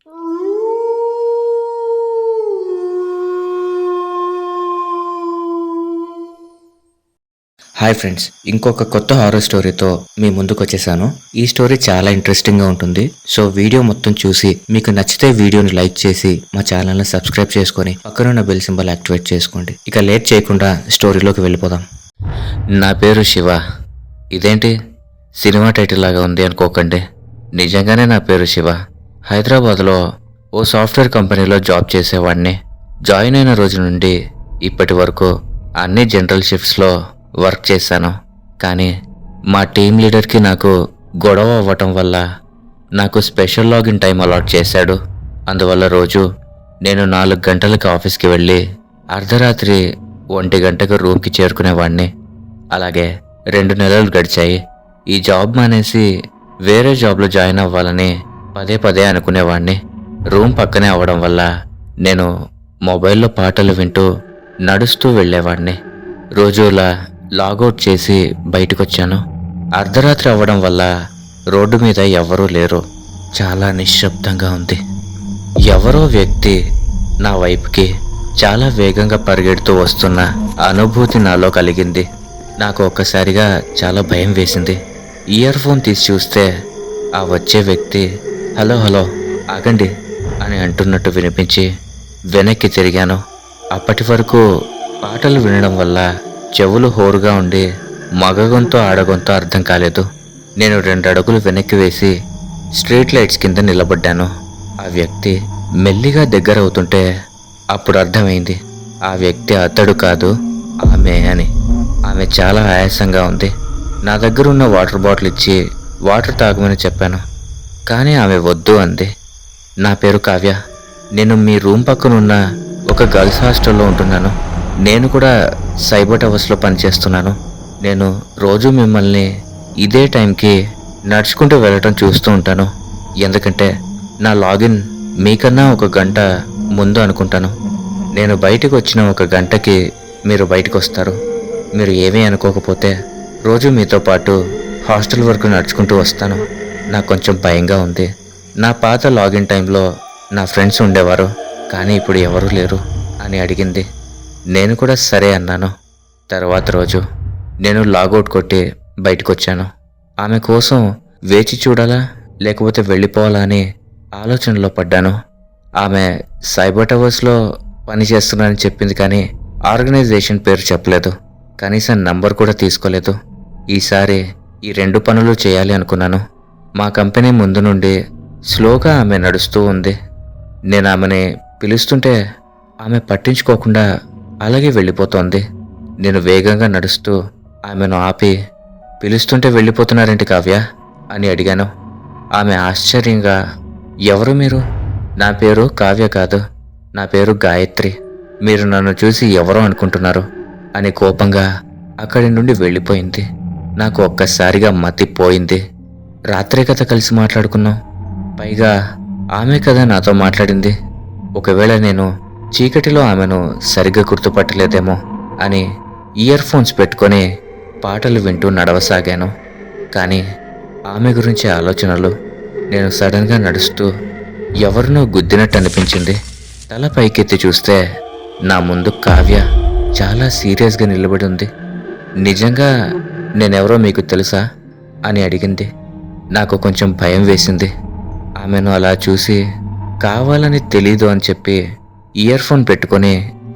Hi friends, ఇంకొక కొత్త horror స్టోరీతో మీ ముందుకు వచ్చేసాను. ఈ స్టోరీ చాలా ఇంట్రెస్టింగ్గా ఉంటుంది. సో వీడియో మొత్తం చూసి మీకు నచ్చితే వీడియోని లైక్ చేసి మా ఛానల్ని సబ్స్క్రైబ్ చేసుకొని పక్కనున్న బెల్ సింబల్ యాక్టివేట్ చేసుకోండి. ఇక లేట్ చేయకుండా స్టోరీలోకి వెళ్ళిపోదాం. నా పేరు శివ. ఇదేంటి సినిమా టైటిల్ లాగా ఉంది అనుకోకండి, నిజంగానే నా పేరు శివ. హైదరాబాద్లో ఓ సాఫ్ట్వేర్ కంపెనీలో జాబ్ చేసేవాడిని. జాయిన్ అయిన రోజు నుండి ఇప్పటి వరకు అన్ని జనరల్ షిఫ్ట్స్లో వర్క్ చేశాను. కానీ మా టీం లీడర్కి నాకు గొడవ అవ్వటం వల్ల నాకు స్పెషల్ లాగిన్ టైం అలాట్ చేశాడు. అందువల్ల రోజు నేను 4 గంటలకు ఆఫీస్కి వెళ్ళి అర్ధరాత్రి 1 గంటకు రూమ్కి చేరుకునేవాడిని. అలాగే 2 నెలలు గడిచాయి. ఈ జాబ్ మానేసి వేరే జాబ్లో జాయిన్ అవ్వాలని పదే పదే అనుకునేవాడిని. రూమ్ పక్కనే అవ్వడం వల్ల నేను మొబైల్లో పాటలు వింటూ నడుస్తూ వెళ్ళేవాడిని. రోజులా లాగౌట్ చేసి బయటకొచ్చాను. అర్ధరాత్రి అవ్వడం వల్ల రోడ్డు మీద ఎవరూ లేరు. చాలా నిశ్శబ్దంగా ఉంది. ఎవరో వ్యక్తి నా వైపుకి చాలా వేగంగా పరిగెడుతూ వస్తున్న అనుభూతి నాలో కలిగింది. నాకు ఒక్కసారిగా చాలా భయం వేసింది. ఇయర్ ఫోన్ తీసి చూస్తే ఆ వచ్చే వ్యక్తి హలో హలో ఆగండి అని అంటున్నట్టు వినిపించి వెనక్కి తిరిగాను. అప్పటి వరకు పాటలు వినడం వల్ల చెవులు హోరుగా ఉండి మగగొంతో ఆడగొంతో అర్థం కాలేదు. నేను 2 అడుగులు వెనక్కి వేసి స్ట్రీట్ లైట్స్ కింద నిలబడ్డాను. ఆ వ్యక్తి మెల్లిగా దగ్గర అవుతుంటే అప్పుడు అర్థమైంది ఆ వ్యక్తి అతడు కాదు, ఆమె అని. ఆమె చాలా ఆయాసంగా ఉంది. నా దగ్గర ఉన్న వాటర్ బాటిల్ ఇచ్చి వాటర్ తాగమని చెప్పాను, కానీ ఆమె వద్దు అంది. నా పేరు కావ్య. నేను మీ రూమ్ పక్కనున్న ఒక గర్ల్స్ హాస్టల్లో ఉంటున్నాను. నేను కూడా సైబర్ టవర్స్లో పనిచేస్తున్నాను. నేను రోజు మిమ్మల్ని ఇదే టైంకి నడుచుకుంటూ వెళ్ళటం చూస్తూ ఉంటాను. ఎందుకంటే నా లాగిన్ మీకన్నా 1 గంట ముందు అనుకుంటాను. నేను బయటకు వచ్చిన 1 గంటకి మీరు బయటకు వస్తారు. మీరు ఏమీ అనుకోకపోతే రోజు మీతో పాటు హాస్టల్ వరకు నడుచుకుంటూ వస్తాను. నాకు కొంచెం భయంగా ఉంది. నా పాత లాగిన్ టైంలో నా ఫ్రెండ్స్ ఉండేవారు, కానీ ఇప్పుడు ఎవరూ లేరు అని అడిగింది. నేను కూడా సరే అన్నాను. తర్వాత రోజు నేను లాగౌట్ కొట్టి బయటకు వచ్చాను. ఆమె కోసం వేచి చూడాలా లేకపోతే వెళ్ళిపోవాలా అని ఆలోచనలో పడ్డాను. ఆమె సైబర్ టవర్స్లో పనిచేస్తున్నానని చెప్పింది, కానీ ఆర్గనైజేషన్ పేరు చెప్పలేదు. కనీసం నంబర్ కూడా తీసుకోలేదు. ఈసారి ఈ 2 పనులు చేయాలి అనుకున్నాను. మా కంపెనీ ముందు నుండి స్లోగా ఆమె నడుస్తూ ఉంది. నేను ఆమెని పిలుస్తుంటే ఆమె పట్టించుకోకుండా అలాగే వెళ్ళిపోతోంది. నేను వేగంగా నడుస్తూ ఆమెను ఆపి పిలుస్తుంటే వెళ్ళిపోతున్నారేంటి కావ్య అని అడిగాను. ఆమె ఆశ్చర్యంగా ఎవరు మీరు? నా పేరు కావ్య కాదు, నా పేరు గాయత్రి. మీరు నన్ను చూసి ఎవరో అనుకుంటున్నారు అని కోపంగా అక్కడి నుండి వెళ్ళిపోయింది. నాకు ఒక్కసారిగా మతిపోయింది. రాత్రే కదా కలిసి మాట్లాడుకున్నాం, పైగా ఆమె కదా నాతో మాట్లాడింది. ఒకవేళ నేను చీకటిలో ఆమెను సరిగ్గా గుర్తుపట్టలేదేమో అని ఇయర్ ఫోన్స్ పెట్టుకొని పాటలు వింటూ నడవసాగాను. కానీ ఆమె గురించి ఆలోచనలు. నేను సడన్గా నడుస్తూ ఎవరినో గుద్దినట్టు అనిపించింది. తల పైకెత్తి చూస్తే నా ముందు కావ్య చాలా సీరియస్గా నిలబడి ఉంది. నిజంగా నేనెవరో మీకు తెలుసా అని అడిగింది. నాకు కొంచెం భయం వేసింది. ఆమెను అలా చూసి కావాలని తెలీదు అని చెప్పి ఇయర్ ఫోన్ పెట్టుకొని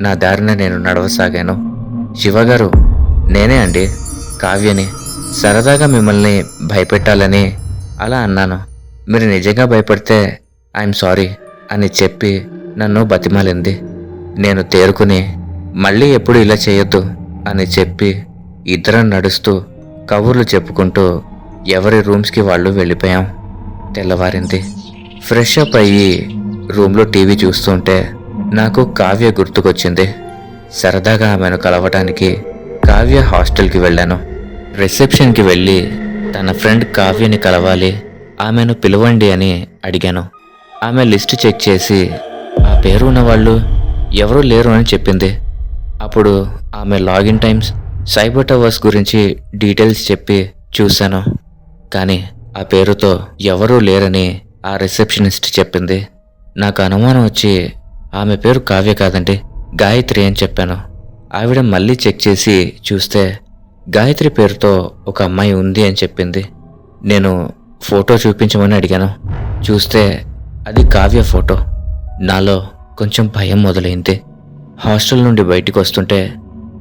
నా దారిన నేను నడవసాగాను. శివగారు, నేనే అండి, కావ్యని. సరదాగా మిమ్మల్ని భయపెట్టాలని అలా అన్నాను. మీరు నిజంగా భయపడితే ఐఎమ్ సారీ అని చెప్పి నన్ను బతిమాలింది. నేను తేరుకుని మళ్ళీ ఎప్పుడు ఇలా చేయొద్దు అని చెప్పి ఇద్దరం నడుస్తూ కబుర్లు చెప్పుకుంటూ ఎవరి రూమ్స్కి వాళ్ళు వెళ్ళిపోయాం. తెల్లవారింది. ఫ్రెష్ అప్ అయ్యి రూమ్లో టీవీ చూస్తుంటే నాకు కావ్య గుర్తుకొచ్చింది. సరదాగా ఆమెను కలవటానికి కావ్య హాస్టల్కి వెళ్ళాను. రిసెప్షన్కి వెళ్ళి తన ఫ్రెండ్ కావ్యని కలవాలి, ఆమెను పిలవండి అని అడిగాను. ఆమె లిస్ట్ చెక్ చేసి ఆ పేరు ఉన్నవాళ్ళు ఎవరూ లేరు అని చెప్పింది. అప్పుడు ఆమె లాగిన్ టైమ్స్, సైబర్ టవర్స్ గురించి డీటెయిల్స్ చెప్పి చూశాను. కానీ ఆ పేరుతో ఎవరూ లేరని ఆ రిసెప్షనిస్ట్ చెప్పింది. నాకు అనుమానం వచ్చి ఆమె పేరు కావ్య కాదండి, గాయత్రి అని చెప్పాను. ఆవిడ మళ్ళీ చెక్ చేసి చూస్తే గాయత్రి పేరుతో ఒక అమ్మాయి ఉంది అని చెప్పింది. నేను ఫోటో చూపించమని అడిగాను. చూస్తే అది కావ్య ఫోటో. నాలో కొంచెం భయం మొదలైంది. హాస్టల్ నుండి బయటికి వస్తుంటే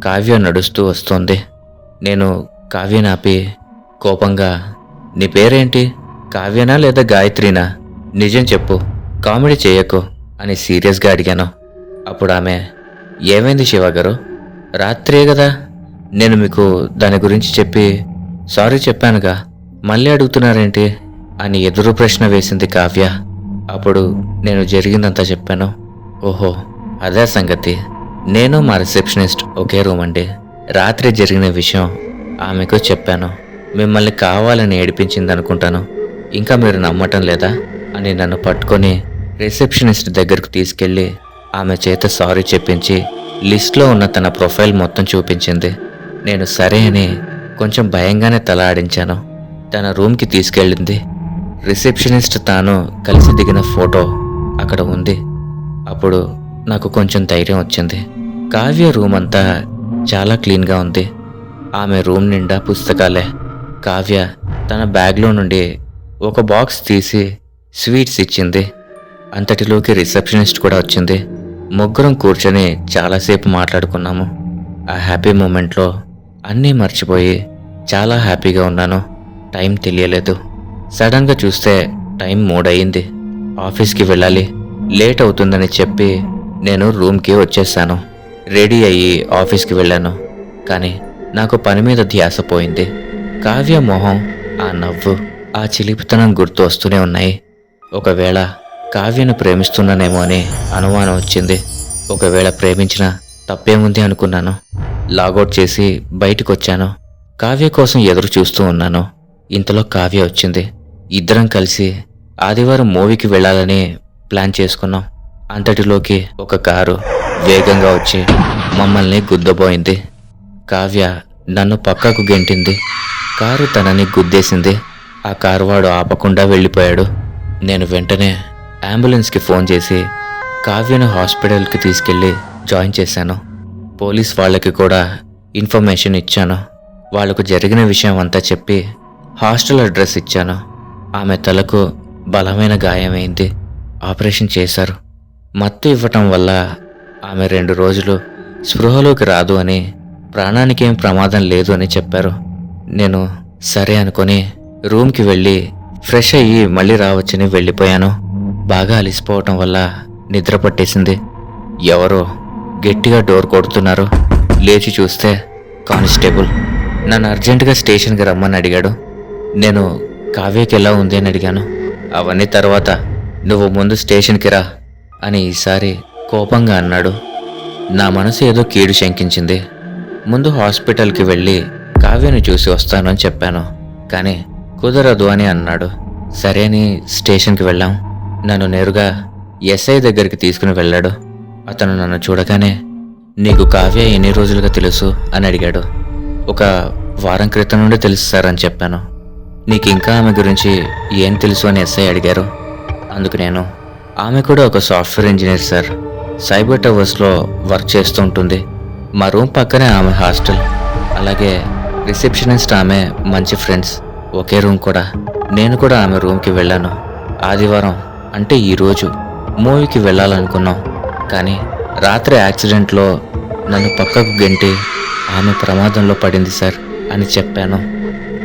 కావ్య నడుస్తూ వస్తోంది. నేను కావ్యని ఆపి కోపంగా, నీ పేరేంటి, కావ్యనా లేదా గాయత్రినా? నిజం చెప్పు, కామెడీ చేయకు అని సీరియస్గా అడిగాను. అప్పుడు ఆమె, ఏమైంది శివగారు, రాత్రే కదా నేను మీకు దాని గురించి చెప్పి సారీ చెప్పానుగా, మళ్ళీ అడుగుతున్నారేంటి అని ఎదురు ప్రశ్న వేసింది కావ్య. అప్పుడు నేను జరిగిందంతా చెప్పాను. ఓహో, అదే సంగతి. నేను మా రిసెప్షనిస్ట్ ఒకే రూమ్ అండి. రాత్రి జరిగిన విషయం ఆమెకు చెప్పాను. మిమ్మల్ని కావాలని ఏడిపించింది అనుకుంటాను. ఇంకా మీరు నమ్మటం లేదా అని నన్ను పట్టుకొని రిసెప్షనిస్ట్ దగ్గరకు తీసుకెళ్ళి ఆమె చేత సారీ చెప్పించి లిస్ట్లో ఉన్న తన ప్రొఫైల్ మొత్తం చూపించింది. నేను సరే అని కొంచెం భయంగానే తల ఆడించాను. తన రూమ్కి తీసుకెళ్ళింది. రిసెప్షనిస్ట్ తాను కలిసి దిగిన ఫోటో అక్కడ ఉంది. అప్పుడు నాకు కొంచెం ధైర్యం వచ్చింది. కావ్య రూమ్ అంతా చాలా క్లీన్గా ఉంది. ఆమె రూమ్ నిండా పుస్తకాలే. కావ్య తన బ్యాగ్లో నుండి ఒక బాక్స్ తీసి స్వీట్స్ ఇచ్చింది. అంతటిలోకి రిసెప్షనిస్ట్ కూడా వచ్చింది. ముగ్గురం కూర్చొని చాలాసేపు మాట్లాడుకున్నాము. ఆ హ్యాపీ మూమెంట్లో అన్నీ మర్చిపోయి చాలా హ్యాపీగా ఉన్నాను. టైం తెలియలేదు. సడన్గా చూస్తే టైం 3 అయింది. ఆఫీస్కి వెళ్ళాలి, లేట్ అవుతుందని చెప్పి నేను రూమ్కి వచ్చేసాను. రెడీ అయ్యి ఆఫీస్కి వెళ్ళాను. కానీ నాకు పని మీద ధ్యాస పోయింది. కావ్య మొహం, ఆ నవ్వు, ఆ చిలిపితనం గుర్తు వస్తూనే ఉన్నాయి. ఒకవేళ కావ్యను ప్రేమిస్తున్నానేమో అని అనుమానం వచ్చింది. ఒకవేళ ప్రేమించినా తప్పేముంది అనుకున్నాను. లాగౌట్ చేసి బయటకు వచ్చాను. కావ్య కోసం ఎదురు చూస్తూ ఉన్నాను. ఇంతలో కావ్య వచ్చింది. ఇద్దరం కలిసి ఆదివారం మూవీకి వెళ్ళాలని ప్లాన్ చేసుకున్నాం. అంతటిలోకి ఒక కారు వేగంగా వచ్చి మమ్మల్ని గుద్దబోయింది. కావ్య నన్ను పక్కకు గెంటింది. కారు తనని గుద్దేసింది. ఆ కారు వాడు ఆపకుండా వెళ్ళిపోయాడు. నేను వెంటనే అంబులెన్స్కి ఫోన్ చేసి కావ్యను హాస్పిటల్కి తీసుకెళ్ళి జాయిన్ చేశాను. పోలీస్ వాళ్ళకి కూడా ఇన్ఫర్మేషన్ ఇచ్చాను. వాళ్లకు జరిగిన విషయం అంతా చెప్పి హాస్టల్ అడ్రస్ ఇచ్చాను. ఆమె తలకు బలమైన గాయమైంది. ఆపరేషన్ చేశారు. మత్తు ఇవ్వటం వల్ల ఆమె 2 రోజులు స్పృహలోకి రాదు అని, ప్రాణానికేం ప్రమాదం లేదు అని చెప్పారు. నేను సరే అనుకొని రూమ్కి వెళ్ళి ఫ్రెష్ అయ్యి మళ్ళీ రావచ్చని వెళ్ళిపోయాను. బాగా అలిసిపోవటం వల్ల నిద్ర పట్టేసింది. ఎవరో గట్టిగా డోర్ కొడుతున్నారు. లేచి చూస్తే కానిస్టేబుల్ నన్ను అర్జెంటుగా స్టేషన్కి రమ్మని అడిగాడు. నేను కావ్యకి ఎలా ఉంది అని అడిగాను. అవన్నీ తర్వాత, నువ్వు ముందు స్టేషన్కి రా అని ఈసారి కోపంగా అన్నాడు. నా మనసు ఏదో కీడు శంకించింది. ముందు హాస్పిటల్కి వెళ్ళి కావ్యను చూసి వస్తాను అని చెప్పాను. కానీ కుదరదు అని అన్నాడు. సరే అని స్టేషన్కి వెళ్ళాం. నన్ను నేరుగా ఎస్ఐ దగ్గరికి తీసుకుని వెళ్ళాడు. అతను నన్ను చూడగానే, నీకు కావ్య ఎన్ని రోజులుగా తెలుసు అని అడిగాడు. ఒక వారం క్రితం నుండి తెలుసు సార్ అని చెప్పాను. నీకు ఇంకా ఆమె గురించి ఏం తెలుసు అని ఎస్ఐ అడిగారు. అందుకు నేను, ఆమె కూడా ఒక సాఫ్ట్వేర్ ఇంజనీర్ సార్, సైబర్ టవర్స్లో వర్క్ చేస్తూ ఉంటుంది. మా రూమ్ పక్కనే ఆమె హాస్టల్. అలాగే రిసెప్షనిస్ట్ ఆమె మంచి ఫ్రెండ్స్, ఒకే రూమ్ కూడా. నేను కూడా ఆమె రూమ్కి వెళ్ళాను. ఆదివారం అంటే ఈరోజు మూవీకి వెళ్ళాలనుకున్నాం. కానీ రాత్రి యాక్సిడెంట్లో నన్ను పక్కకు గెంటి ఆమె ప్రమాదంలో పడింది సార్ అని చెప్పాను.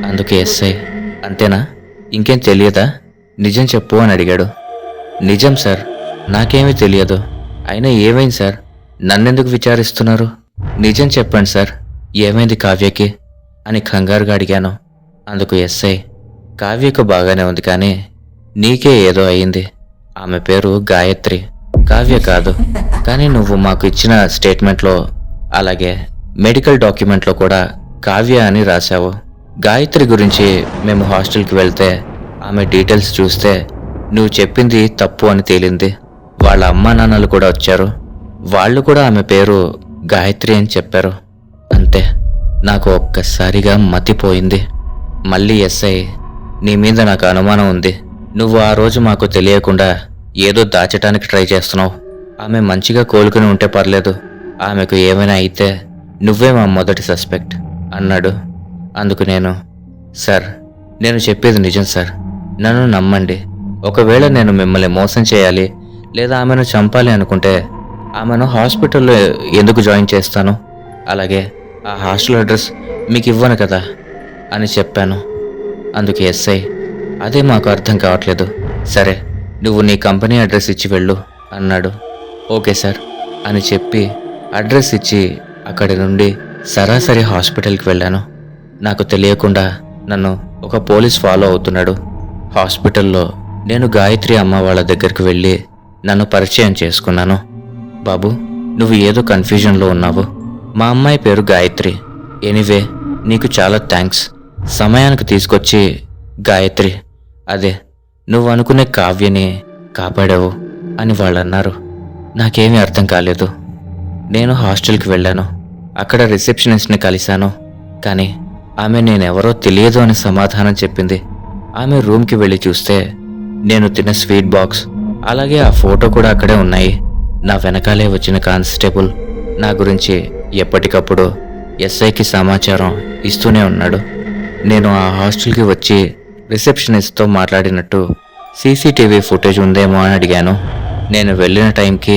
అందుకే ఎస్ఐ, అంతేనా, ఇంకేం తెలియదా, నిజం చెప్పు అని అడిగాడు. నిజం సార్, నాకేమీ తెలియదు. అయినా ఏమైంది సార్, నన్నెందుకు విచారిస్తున్నారు? నిజం చెప్పండి సార్, ఏమైంది కావ్యకి అని కంగారుగా అడిగాను. అందుకు ఎస్ఐ, కావ్యకు బాగానే ఉంది, కానీ నీకే ఏదో అయింది. ఆమె పేరు గాయత్రి, కావ్య కాదు. కానీ నువ్వు మాకు ఇచ్చిన స్టేట్మెంట్లో, అలాగే మెడికల్ డాక్యుమెంట్లో కూడా కావ్య అని రాశావు. గాయత్రి గురించి మేము హాస్టల్కి వెళ్తే ఆమె డీటెయిల్స్ చూస్తే నువ్వు చెప్పింది తప్పు అని తేలింది. వాళ్ళ అమ్మా నాన్నలు కూడా వచ్చారు. వాళ్ళు కూడా ఆమె పేరు గాయత్రి అని చెప్పారు. అంతే, నాకు ఒక్కసారిగా మతిపోయింది. మళ్ళీ ఎస్ఐ, నీ మీద నాకు అనుమానం ఉంది. నువ్వు ఆ రోజు మాకు తెలియకుండా ఏదో దాచటానికి ట్రై చేస్తున్నావు. ఆమె మంచిగా కోలుకుని ఉంటే పర్లేదు, ఆమెకు ఏమైనా అయితే నువ్వే మా మొదటి సస్పెక్ట్ అన్నాడు. అందుకు నేను, సార్, నేను చెప్పేది నిజం సార్, నన్ను నమ్మండి. ఒకవేళ నేను మిమ్మల్ని మోసం చేయాలి లేదా ఆమెను చంపాలి అనుకుంటే ఆమెను హాస్పిటల్లో ఎందుకు జాయిన్ చేస్తాను? అలాగే ఆ హాస్టల్ అడ్రస్ మీకు ఇవ్వను కదా అని చెప్పాను. అందుకు ఎస్ఐ, అదే మాకు అర్థం కావట్లేదు. సరే, నువ్వు నీ కంపెనీ అడ్రస్ ఇచ్చి వెళ్ళు అన్నాడు. ఓకే సార్ అని చెప్పి అడ్రస్ ఇచ్చి అక్కడి నుండి సరాసరి హాస్పిటల్కి వెళ్ళాను. నాకు తెలియకుండా నన్ను ఒక పోలీస్ ఫాలో అవుతున్నాడు. హాస్పిటల్లో నేను గాయత్రి అమ్మ వాళ్ళ దగ్గరికి వెళ్ళి నన్ను పరిచయం చేసుకున్నాను. బాబు, నువ్వు ఏదో కన్ఫ్యూజన్లో ఉన్నావు. మా అమ్మాయి పేరు గాయత్రి. ఎనీవే, నీకు చాలా థ్యాంక్స్. సమయానికి తీసుకొచ్చి గాయత్రి, అదే నువ్వు అనుకునే కావ్యని కాపాడావు అని వాళ్ళు అన్నారు. నాకేమీ అర్థం కాలేదు. నేను హాస్టల్కి వెళ్ళాను. అక్కడ రిసెప్షనిస్ట్ని కలిశాను. కానీ ఆమె నేనెవరో తెలియదు అని సమాధానం చెప్పింది. ఆమె రూమ్కి వెళ్ళి చూస్తే నేను తిన్న స్వీట్ బాక్స్ అలాగే ఆ ఫోటో కూడా అక్కడే ఉన్నాయి. నా వెనకాలే వచ్చిన కానిస్టేబుల్ నా గురించి ఎప్పటికప్పుడు ఎస్ఐకి సమాచారం ఇస్తూనే ఉన్నాడు. నేను ఆ హాస్టల్కి వచ్చి రిసెప్షనిస్ట్తో మాట్లాడినట్టు సీసీటీవీ ఫుటేజ్ ఉందేమో అని అడిగాను. నేను వెళ్ళిన టైంకి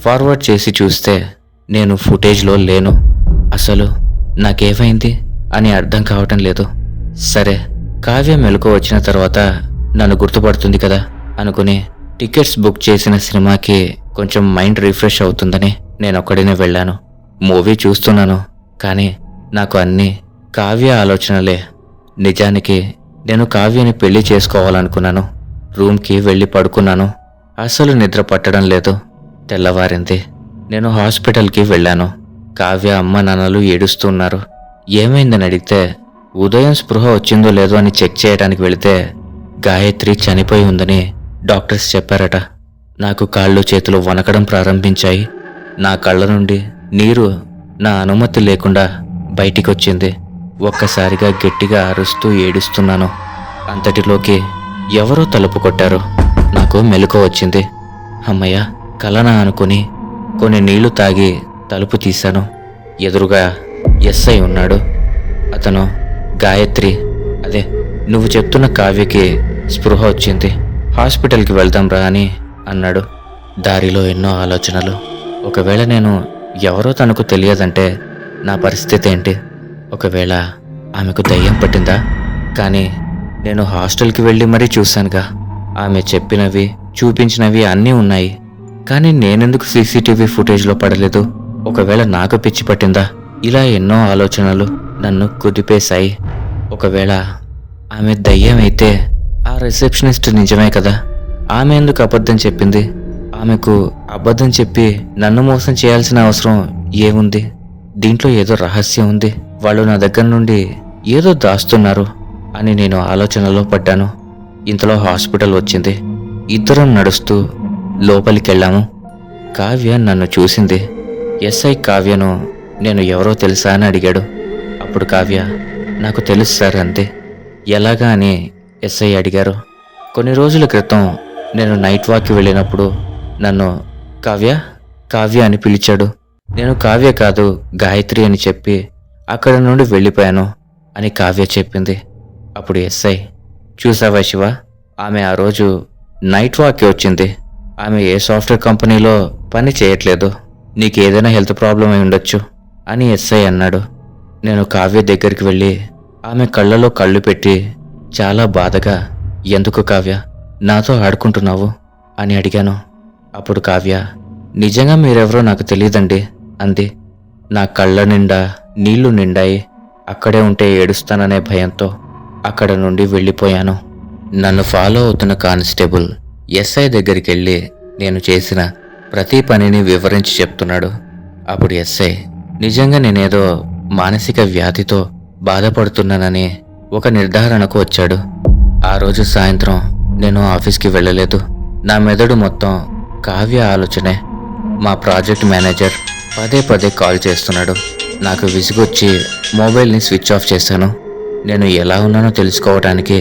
ఫార్వర్డ్ చేసి చూస్తే నేను ఫుటేజ్లో లేను. అసలు నాకేమైంది అని అర్థం కావటం లేదు. సరే, కావ్య మెలకు వచ్చిన తర్వాత నన్ను గుర్తుపడుతుంది కదా అనుకుని టికెట్స్ బుక్ చేసిన సినిమాకి కొంచెం మైండ్ రిఫ్రెష్ అవుతుందని నేను ఒక్కడినే వెళ్ళాను. మూవీ చూస్తున్నాను, కానీ నాకు అన్నీ కావ్య ఆలోచనలే. నిజానికి నేను కావ్యని పెళ్లి చేసుకోవాలనుకున్నాను. రూమ్కి వెళ్ళి పడుకున్నాను. అసలు నిద్ర పట్టడం లేదు. తెల్లవారింది. నేను హాస్పిటల్కి వెళ్ళాను. కావ్య అమ్మ నాన్నలు ఏడుస్తున్నారు. ఏమైందని అడిగితే ఉదయం స్పృహ వచ్చిందో లేదో అని చెక్ చేయడానికి వెళితే గాయత్రి చనిపోయి ఉందని డాక్టర్స్ చెప్పారట. నాకు కాళ్ళు చేతులు వణకడం ప్రారంభించాయి. నా కళ్ళ నుండి నీరు నా అనుమతి లేకుండా బయటికొచ్చింది. ఒక్కసారిగా గట్టిగా అరుస్తూ ఏడుస్తున్నాను. అంతటిలోకి ఎవరో తలుపు కొట్టారు. నాకు మెలకువ వచ్చింది. అమ్మయ్య, కలనా అనుకుని కొన్ని నీళ్లు తాగి తలుపు తీశాను. ఎదురుగా ఎస్ఐ ఉన్నాడు. అతను, గాయత్రి, అదే నువ్వు చెప్తున్న కావ్యకి స్పృహ వచ్చింది, హాస్పిటల్కి వెళ్దాం రా అని అన్నాడు. దారిలో ఎన్నో ఆలోచనలు. ఒకవేళ నేను ఎవరో తనకు తెలియదంటే నా పరిస్థితి ఏంటి? ఒకవేళ ఆమెకు దయ్యం పట్టిందా? కానీ నేను హాస్టల్కి వెళ్ళి మరీ చూశానుగా. ఆమె చెప్పినవి చూపించినవి అన్నీ ఉన్నాయి. కానీ నేనెందుకు సీసీటీవీ ఫుటేజ్లో పడలేదు? ఒకవేళ నాకు పిచ్చి పట్టిందా? ఇలా ఎన్నో ఆలోచనలు నన్ను కుదిపేశాయి. ఒకవేళ ఆమె దయ్యం అయితే ఆ రిసెప్షనిస్ట్ నిజమే కదా. ఆమె ఎందుకు అబద్ధం చెప్పింది? ఆమెకు అబద్ధం చెప్పి నన్ను మోసం చేయాల్సిన అవసరం ఏముంది? దీంట్లో ఏదో రహస్యం ఉంది. వాళ్ళు నా దగ్గర నుండి ఏదో దాస్తున్నారు అని నేను ఆలోచనలో పడ్డాను. ఇంతలో హాస్పిటల్ వచ్చింది. ఇద్దరం నడుస్తూ లోపలికెళ్ళాము. కావ్య నన్ను చూసింది. ఎస్ఐ కావ్యను నేను ఎవరో తెలుసా అని అడిగాడు. అప్పుడు కావ్య, నాకు తెలుసు సార్ అంతే. ఎలాగా అని ఎస్ఐ అడిగారు. కొన్ని రోజుల క్రితం నేను నైట్ వాక్కి వెళ్ళినప్పుడు నన్ను కావ్య కావ్య అని పిలిచాడు. నేను కావ్య కాదు గాయత్రి అని చెప్పి అక్కడ నుండి వెళ్ళిపోయాను అని కావ్య చెప్పింది. అప్పుడు ఎస్ఐ, చూసావా శివ, ఆమె ఆ రోజు నైట్ వాక్కి వచ్చింది. ఆమె ఏ సాఫ్ట్వేర్ కంపెనీలో పని చేయట్లేదు. నీకు ఏదైనా హెల్త్ ప్రాబ్లం అయి ఉండొచ్చు అని ఎస్ఐ అన్నాడు. నేను కావ్య దగ్గరికి వెళ్ళి ఆమె కళ్ళలో కళ్ళు పెట్టి చాలా బాధగా, ఎందుకు కావ్య నాతో ఆడుకుంటున్నావు అని అడిగాను. అప్పుడు కావ్య, నిజంగా మీరెవరో నాకు తెలియదండి అంది. నా కళ్ళ నిండా నీళ్లు నిండాయి. అక్కడే ఉంటే ఏడుస్తాననే భయంతో అక్కడ నుండి వెళ్ళిపోయాను. నన్ను ఫాలో అవుతున్న కానిస్టేబుల్ ఎస్ఐ దగ్గరికి వెళ్ళి నేను చేసిన ప్రతి పనిని వివరించి చెప్తున్నాడు. అప్పుడు ఎస్ఐ, నిజంగా నేనేదో మానసిక వ్యాధితో బాధపడుతున్నానని ఒక నిర్ధారణకు వచ్చాడు. ఆ రోజు సాయంత్రం నేను ఆఫీస్కి వెళ్ళలేదు. నా మెదడు మొత్తం కావ్య ఆలోచనే. మా ప్రాజెక్ట్ మేనేజర్ పదే పదే కాల్ చేస్తున్నాడు. నాకు విసుగొచ్చి మొబైల్ని స్విచ్ ఆఫ్ చేశాను. నేను ఎలా ఉన్నానో తెలుసుకోవడానికి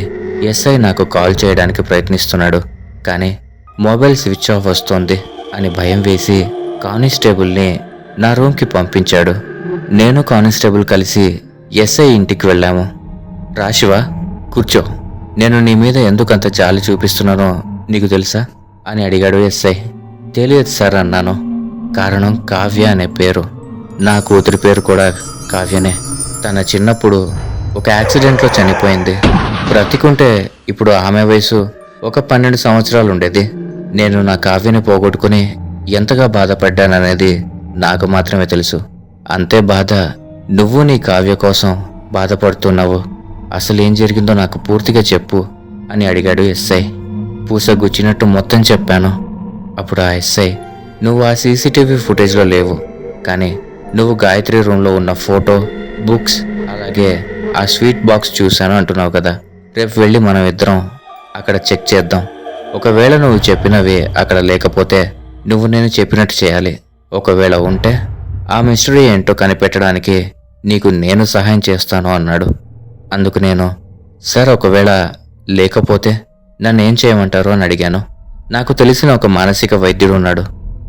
ఎస్ఐ నాకు కాల్ చేయడానికి ప్రయత్నిస్తున్నాడు. కానీ మొబైల్ స్విచ్ ఆఫ్ వస్తోంది అని భయం వేసి కానిస్టేబుల్ని నా రూమ్కి పంపించాడు. నేను కానిస్టేబుల్ కలిసి ఎస్ఐ ఇంటికి వెళ్ళాము. రాశివా, కూర్చో. నేను నీ మీద ఎందుకంత జాలి చూపిస్తున్నానో నీకు తెలుసా అని అడిగాడు ఎస్ఐ. తెలియదు సార్ అన్నాను. కారణం కావ్య అనే పేరు. నా కూతురి పేరు కూడా కావ్యనే. తన చిన్నప్పుడు ఒక యాక్సిడెంట్లో చనిపోయింది. బ్రతికుంటే ఇప్పుడు ఆమె వయసు ఒక 12 సంవత్సరాలు ఉండేది. నేను నా కావ్యని పోగొట్టుకుని ఎంతగా బాధపడ్డాననేది నాకు మాత్రమే తెలుసు. అంతే బాధ నువ్వు నీ కావ్య కోసం బాధపడుతున్నావు. అసలు ఏం జరిగిందో నాకు పూర్తిగా చెప్పు అని అడిగాడు ఎస్ఐ. పూసగుచ్చినట్టు మొత్తం చెప్పాను. అప్పుడు ఆ ఎస్ఐ, నువ్వు ఆ సీసీటీవీ ఫుటేజ్లో లేవు, కానీ నువ్వు గాయత్రి రూమ్లో ఉన్న ఫోటో, బుక్స్, అలాగే ఆ స్వీట్ బాక్స్ చూశాను అంటున్నావు కదా. రేపు వెళ్ళి మనం ఇద్దరం అక్కడ చెక్ చేద్దాం. ఒకవేళ నువ్వు చెప్పినవి అక్కడ లేకపోతే నువ్వు నేను చెప్పినట్టు చేయాలి. ఒకవేళ ఉంటే ఆ మిస్టరీ ఏంటో కనిపెట్టడానికి నీకు నేను సహాయం చేస్తాను అన్నాడు. అందుకు నేను, సార్ ఒకవేళ లేకపోతే నన్ను ఏం చేయమంటారు అని అడిగాను. నాకు తెలిసిన ఒక మానసిక వైద్యుడు ఉన్నాడు,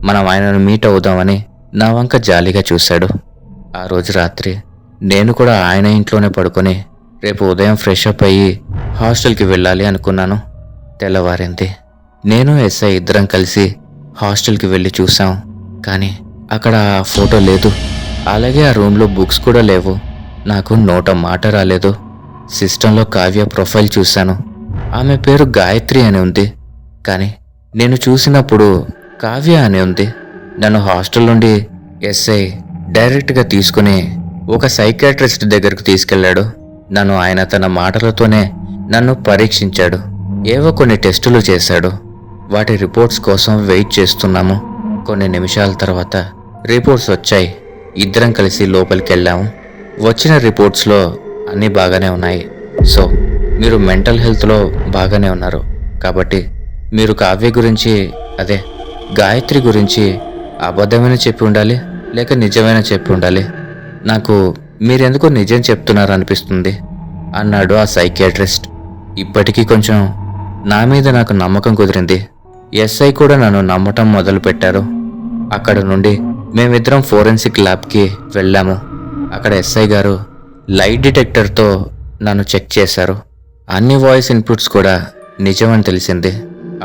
మనం ఆయనను మీట్ అవుదామని నా వంక జాలిగా చూశాడు. ఆ రోజు రాత్రి నేను కూడా ఆయన ఇంట్లోనే పడుకొని రేపు ఉదయం ఫ్రెష్ అప్ అయ్యి హాస్టల్కి వెళ్ళాలి అనుకున్నాను. తెల్లవారింది. నేను ఎస్ఐ ఇద్దరం కలిసి హాస్టల్కి వెళ్ళి చూసాం. కానీ అక్కడ ఆ ఫోటో లేదు. అలాగే ఆ రూమ్లో బుక్స్ కూడా లేవు. నాకు నోట మాట రాలేదు. సిస్టంలో కావ్య ప్రొఫైల్ చూశాను. ఆమె పేరు గాయత్రి అని ఉంది, కానీ నేను చూసినప్పుడు కావ్య అని ఉంది. నన్ను హాస్టల్ నుండి ఎస్ఐ డైరెక్ట్గా తీసుకుని ఒక సైకాట్రిస్ట్ దగ్గరకు తీసుకెళ్లాడు. నన్ను ఆయన తన మాటలతోనే నన్ను పరీక్షించాడు. ఏవో కొన్ని టెస్టులు చేశాడు. వాటి రిపోర్ట్స్ కోసం వెయిట్ చేస్తున్నాము. కొన్ని నిమిషాల తర్వాత రిపోర్ట్స్ వచ్చాయి. ఇద్దరం కలిసి లోపలికి వెళ్ళాము. వచ్చిన రిపోర్ట్స్లో అన్నీ బాగానే ఉన్నాయి. సో మీరు మెంటల్ హెల్త్లో బాగానే ఉన్నారు. కాబట్టి మీరు కావ్య గురించి, అదే గాయత్రి గురించి అబద్ధమైన చెప్పి ఉండాలి, లేక నిజమైన చెప్పి ఉండాలి. నాకు మీరెందుకో నిజం చెప్తున్నారు అనిపిస్తుంది అన్నాడు ఆ సైకియాట్రిస్ట్. ఇప్పటికీ కొంచెం నా మీద నాకు నమ్మకం కుదిరింది. ఎస్ఐ కూడా నన్ను నమ్మటం మొదలు పెట్టారు. అక్కడ నుండి మేమిద్దరం ఫోరెన్సిక్ ల్యాబ్కి వెళ్ళాము. అక్కడ ఎస్ఐ గారు లైట్ డిటెక్టర్తో నన్ను చెక్ చేశారు. అన్ని వాయిస్ ఇన్పుట్స్ కూడా నిజమని తెలిసింది.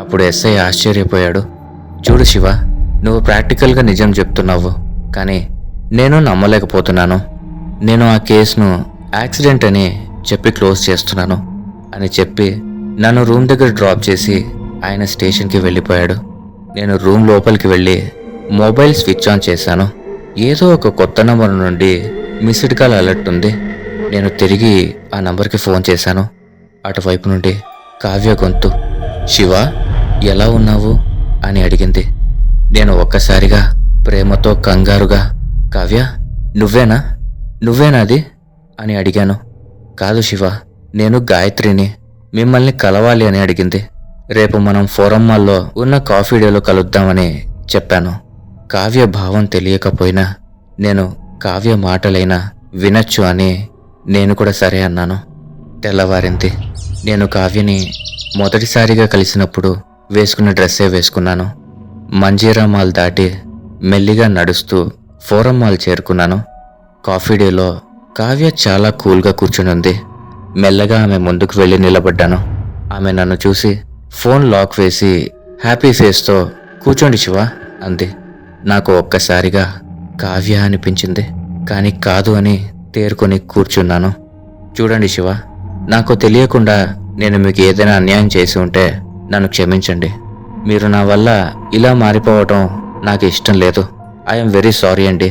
అప్పుడు ఎస్ఐ ఆశ్చర్యపోయాడు. చూడు శివ, నువ్వు ప్రాక్టికల్గా నిజం చెప్తున్నావు, కానీ నేను నమ్మలేకపోతున్నాను. నేను ఆ కేసును యాక్సిడెంట్ అని చెప్పి క్లోజ్ చేస్తున్నాను అని చెప్పి నన్ను రూమ్ దగ్గర డ్రాప్ చేసి ఆయన స్టేషన్కి వెళ్ళిపోయాడు. నేను రూమ్ లోపలికి వెళ్ళి మొబైల్ స్విచ్ ఆన్ చేశాను. ఏదో ఒక కొత్త నంబర్ నుండి మిస్డ్ కాల్ అలర్ట్ ఉంది. నేను తిరిగి ఆ నంబర్కి ఫోన్ చేశాను. అటువైపు నుండి కావ్య గొంతు, శివ ఎలా ఉన్నావు అని అడిగింది. నేను ఒక్కసారిగా ప్రేమతో కంగారుగా, కావ్య నువ్వేనాది అని అడిగాను. కాదు శివ, నేను గాయత్రిని, మిమ్మల్ని కలవాలి అని అడిగింది. రేపు మనం ఫోరం మాల్లో ఉన్న కాఫీ డేలో కలుద్దామని చెప్పాను. కావ్య భావం తెలియకపోయినా నేను కావ్య మాటలైనా వినొచ్చు అని నేను కూడా సరే అన్నాను. తెల్లవారింది. నేను కావ్యని మొదటిసారిగా కలిసినప్పుడు వేసుకున్న డ్రెస్సే వేసుకున్నాను. మంజీరా మాల్ దాటి మెల్లిగా నడుస్తూ ఫోరం మాల్ చేరుకున్నాను. కాఫీ డేలో కావ్య చాలా కూల్గా కూర్చునుంది. మెల్లగా ఆమె ముందుకు వెళ్ళి నిలబడ్డాను. ఆమె నన్ను చూసి ఫోన్ లాక్ వేసి హ్యాపీ ఫేస్తో కూర్చోండి శివ అంది. నాకు ఒక్కసారిగా కావ్య అనిపించింది, కానీ కాదు అని తేరుకొని కూర్చున్నాను. చూడండి శివ, నాకు తెలియకుండా నేను మీకు ఏదైనా అన్యాయం చేసి ఉంటే నన్ను క్షమించండి. మీరు నా వల్ల ఇలా మారిపోవటం నాకు ఇష్టం లేదు. ఐఎమ్ వెరీ సారీ అండి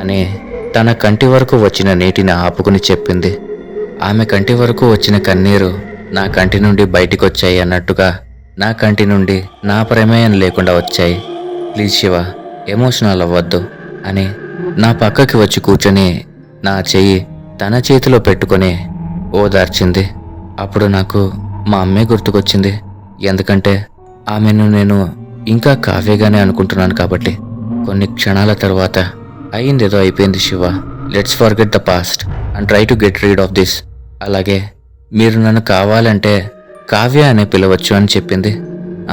అని తన కంటి వరకు వచ్చిన నీటిని ఆపుకుని చెప్పింది. ఆమె కంటి వరకు వచ్చిన కన్నీరు నా కంటి నుండి బయటికి వచ్చాయి అన్నట్టుగా నా కంటి నుండి నా ప్రమేయం లేకుండా వచ్చాయి. ప్లీజ్ శివ, ఎమోషనల్ అవ్వద్దు అని నా పక్కకి వచ్చి కూర్చొని నా చెయ్యి తన చేతిలో పెట్టుకొని ఓదార్చింది. అప్పుడు నాకు మా అమ్మే గుర్తుకొచ్చింది. ఎందుకంటే ఆమెను నేను ఇంకా కావ్యగానే అనుకుంటున్నాను కాబట్టి. కొన్ని క్షణాల తర్వాత అయ్యిందేదో అయిపోయింది Shiva, let's forget the past and try to get rid of this. అలాగే మీరు నన్ను కావాలంటే కావ్య అనే పిలవచ్చు అని చెప్పింది.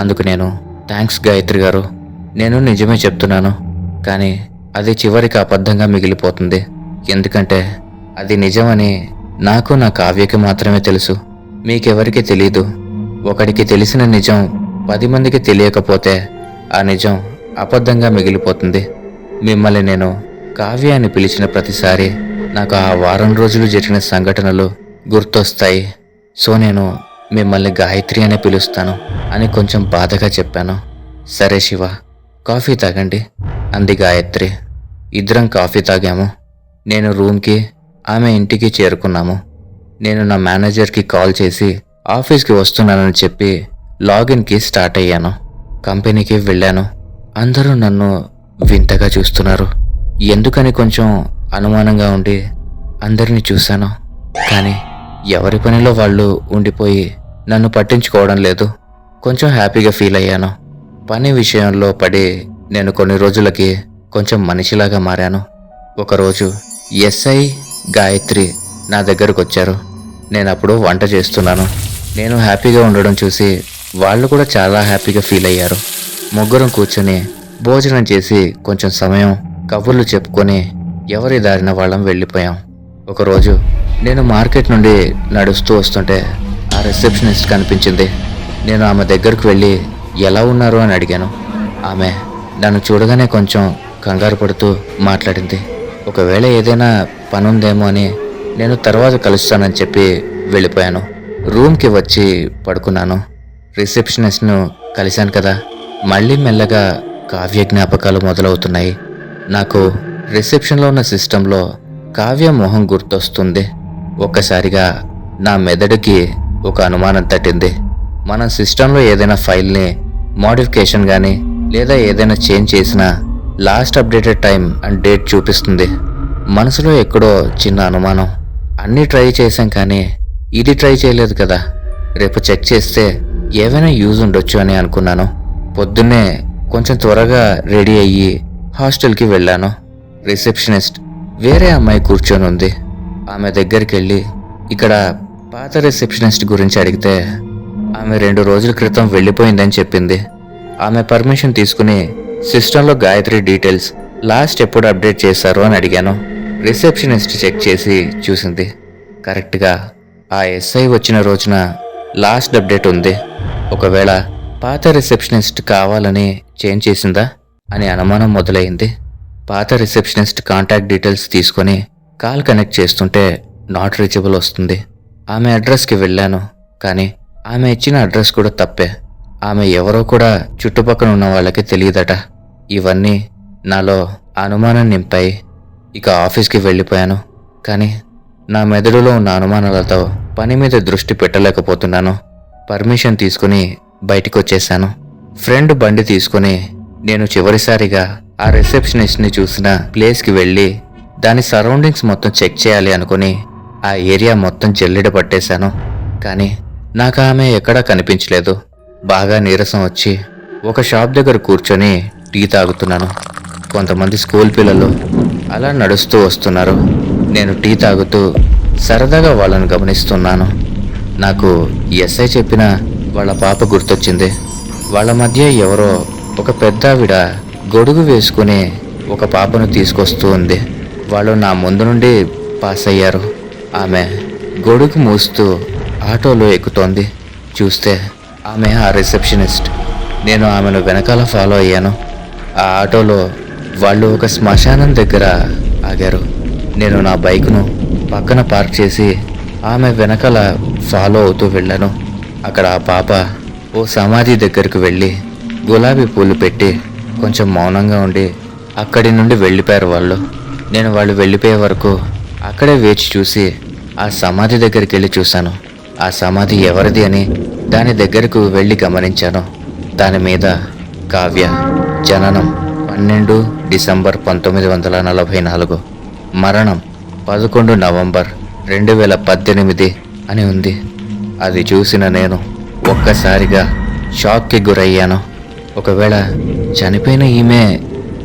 అందుకు నేను థ్యాంక్స్ గాయత్రి గారు. నేను నిజమే చెప్తున్నాను, కానీ అది చివరికి అబద్ధంగా మిగిలిపోతుంది. ఎందుకంటే అది నిజమని నాకు నా కావ్యకి మాత్రమే తెలుసు. మీకెవరికి తెలీదు. ఒకడికి తెలిసిన నిజం 10 మందికి తెలియకపోతే ఆ నిజం అబద్ధంగా మిగిలిపోతుంది. మిమ్మల్ని నేను కావ్య అని పిలిచిన ప్రతిసారి నాకు ఆ వారం రోజులు జరిగిన సంఘటనలు గుర్తొస్తాయి. సో నేను మిమ్మల్ని గాయత్రి అనే పిలుస్తాను అని కొంచెం బాధగా చెప్పాను. సరే శివ, కాఫీ తాగండి అంది గాయత్రి. ఇద్దరం కాఫీ తాగాము. నేను రూమ్కి, ఆమె ఇంటికి చేరుకున్నాము. నేను నా మేనేజర్కి కాల్ చేసి ఆఫీస్కి వస్తున్నానని చెప్పి లాగిన్కి స్టార్ట్ అయ్యాను. కంపెనీకి వెళ్ళాను. అందరూ నన్ను వింతగా చూస్తున్నారు. ఎందుకని కొంచెం అనుమానంగా ఉండి అందరినీ చూశాను. కానీ ఎవరి పనిలో వాళ్ళు ఉండిపోయి నన్ను పట్టించుకోవడం లేదు. కొంచెం హ్యాపీగా ఫీల్ అయ్యాను. పని విషయంలో పడి నేను కొన్ని రోజులకి కొంచెం మనిషిలాగా మారాను. ఒకరోజు ఎస్ఐ, గాయత్రి నా దగ్గరకు వచ్చారు. నేను అప్పుడు వంట చేస్తున్నాను. నేను హ్యాపీగా ఉండడం చూసి వాళ్ళు కూడా చాలా హ్యాపీగా ఫీల్ అయ్యారు. ముగ్గురం కూర్చొని భోజనం చేసి కొంచెం సమయం కబుర్లు చెప్పుకొని ఎవరి దారిన వాళ్ళం వెళ్ళిపోయాం. ఒకరోజు నేను మార్కెట్ నుండి నడుస్తూ వస్తుంటే ఆ రిసెప్షనిస్ట్ కనిపించింది. నేను ఆమె దగ్గరకు వెళ్ళి ఎలా ఉన్నారు అని అడిగాను. ఆమె నన్ను చూడగానే కొంచెం కంగారు పడుతూ మాట్లాడింది. ఒకవేళ ఏదైనా పని ఉందేమో అని నేను తర్వాత కలుస్తానని చెప్పి వెళ్ళిపోయాను. రూమ్కి వచ్చి పడుకున్నాను. రిసెప్షనిస్ట్ను కలిశాను కదా, మళ్ళీ మెల్లగా కావ్య జ్ఞాపకాలు మొదలవుతున్నాయి. నాకు రిసెప్షన్లో ఉన్న సిస్టంలో కావ్య మొహం గుర్తొస్తుంది. ఒక్కసారిగా నా మెదడుకి ఒక అనుమానం తట్టింది. మన సిస్టంలో ఏదైనా ఫైల్ని మోడిఫికేషన్ కానీ లేదా ఏదైనా చేంజ్ చేసినా last updated time and date చూపిస్తుంది. మనసులో ఎక్కడో చిన్న అనుమానం. అన్నీ ట్రై చేశాం కానీ ఇది ట్రై చేయలేదు కదా, రేపు చెక్ చేస్తే ఏవైనా యూజ్ ఉండొచ్చు అని అనుకున్నాను. పొద్దున్నే కొంచెం త్వరగా రెడీ అయ్యి హాస్టల్కి వెళ్ళాను. రిసెప్షనిస్ట్ వేరే అమ్మాయి కూర్చొని ఉంది. ఆమె దగ్గరికి వెళ్ళి ఇక్కడ పాత రిసెప్షనిస్ట్ గురించి అడిగితే ఆమె 2 రోజుల క్రితం వెళ్ళిపోయిందని చెప్పింది. ఆమె పర్మిషన్ తీసుకుని సిస్టంలో గాయత్రి డీటెయిల్స్ లాస్ట్ ఎప్పుడు అప్డేట్ చేశారు అని అడిగాను. రిసెప్షనిస్ట్ చెక్ చేసి చూసింది. కరెక్ట్గా ఆ ఎస్ఐ వచ్చిన రోజున లాస్ట్ అప్డేట్ ఉంది. ఒకవేళ పాత రిసెప్షనిస్ట్ కావాలని చేంజ్ చేసిందా అని అనుమానం మొదలైంది. పాత రిసెప్షనిస్ట్ కాంటాక్ట్ డీటెయిల్స్ తీసుకొని కాల్ కనెక్ట్ చేస్తుంటే నాట్ రీచబుల్ వస్తుంది. ఆమె అడ్రస్కి వెళ్ళాను, కానీ ఆమె ఇచ్చిన అడ్రస్ కూడా తప్పే. ఆమె ఎవరో కూడా చుట్టుపక్కల ఉన్న వాళ్ళకి తెలియదట. ఇవన్నీ నాలో అనుమానం నింపాయి. ఇక ఆఫీస్కి వెళ్ళిపోయాను, కానీ నా మెదడులో ఉన్న అనుమానాలతో పని మీద దృష్టి పెట్టలేకపోతున్నాను. పర్మిషన్ తీసుకుని బయటికి వచ్చేసాను. ఫ్రెండ్ బండి తీసుకుని నేను చివరిసారిగా ఆ రిసెప్షనిస్ట్ని చూసిన ప్లేస్కి వెళ్ళి దాని సరౌండింగ్స్ మొత్తం చెక్ చేయాలి అనుకుని ఆ ఏరియా మొత్తం జల్లెడ పట్టేశాను. కానీ నాకు ఆమె ఎక్కడా కనిపించలేదు. బాగా నీరసం వచ్చి ఒక షాప్ దగ్గర కూర్చొని టీ తాగుతున్నాను. కొంతమంది స్కూల్ పిల్లలు అలా నడుస్తూ వస్తున్నారు. నేను టీ తాగుతూ సరదాగా వాళ్ళని గమనిస్తున్నాను. నాకు ఎస్ఐ చెప్పిన వాళ్ళ పాప గుర్తొచ్చింది. వాళ్ళ మధ్య ఎవరో ఒక పెద్ద ఆవిడ గొడుగు వేసుకుని ఒక పాపను తీసుకొస్తూ ఉంది. వాళ్ళు నా ముందు నుండి పాస్ అయ్యారు. ఆమె గొడుగు మూస్తూ ఆటోలో ఎక్కుతోంది. చూస్తే ఆమె ఆ రిసెప్షనిస్ట్. నేను ఆమెను వెనకాల ఫాలో అయ్యాను. ఆ ఆటోలో వాళ్ళు ఒక శ్మశానం దగ్గర ఆగారు. నేను నా బైక్ను పక్కన పార్క్ చేసి ఆమె వెనకాల ఫాలో అవుతూ వెళ్ళాను. అక్కడ ఆ పాప ఓ సమాధి దగ్గరకు వెళ్ళి గులాబీ పూలు పెట్టి కొంచెం మౌనంగా ఉండి అక్కడి నుండి వెళ్ళిపోయారు వాళ్ళు. నేను వాళ్ళు వెళ్ళిపోయే వరకు అక్కడే వేచి చూసి ఆ సమాధి దగ్గరికి వెళ్ళి చూశాను. ఆ సమాధి ఎవరిది అని దాని దగ్గరకు వెళ్ళి గమనించాను. దాని మీద కావ్య జననం 12 డిసెంబర్ 1944, మరణం 11 నవంబర్ 2018 అని ఉంది. అది చూసిన నేను ఒక్కసారిగా షాక్కి గురయ్యాను. ఒకవేళ చనిపోయిన ఈమె